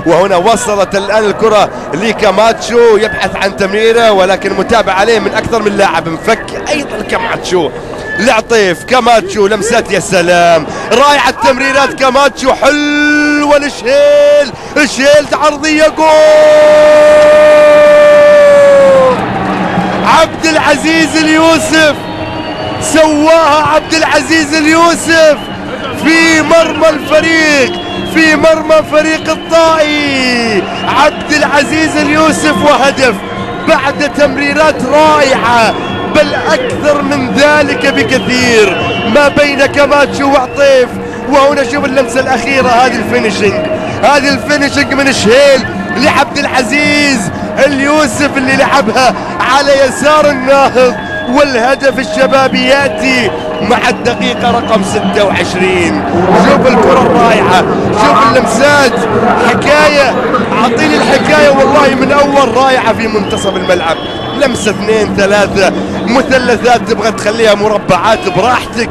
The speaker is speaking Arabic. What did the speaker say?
وهنا وصلت الآن الكرة لكاماتشو يبحث عن تمريرة، ولكن متابع عليه من أكثر من لاعب. مفك أيضا كاماتشو لعطيف، كاماتشو لمسات، يا سلام رائعة التمريرات. كاماتشو حلوة لشهيل، الشهيل عرضية جول. عبد العزيز اليوسف سواها، عبد العزيز اليوسف في مرمى الفريق، في مرمى فريق الطائي. عبد العزيز اليوسف وهدف بعد تمريرات رائعة، بل أكثر من ذلك بكثير ما بين كاماتشو وعطيف. وهنا شوف اللمسة الأخيرة، هذه الفينيشنج، هذه الفينيشنج من شهيل لعبد العزيز اليوسف اللي لعبها على يسار الناهض. والهدف الشبابي يأتي مع الدقيقة رقم 26. شوف الكرة الرائعة، شوف اللمسات، حكاية، أعطيني الحكاية والله من أول. رائعة في منتصف الملعب، لمسة 2 3 مثلثات، تبغى تخليها مربعات براحتك.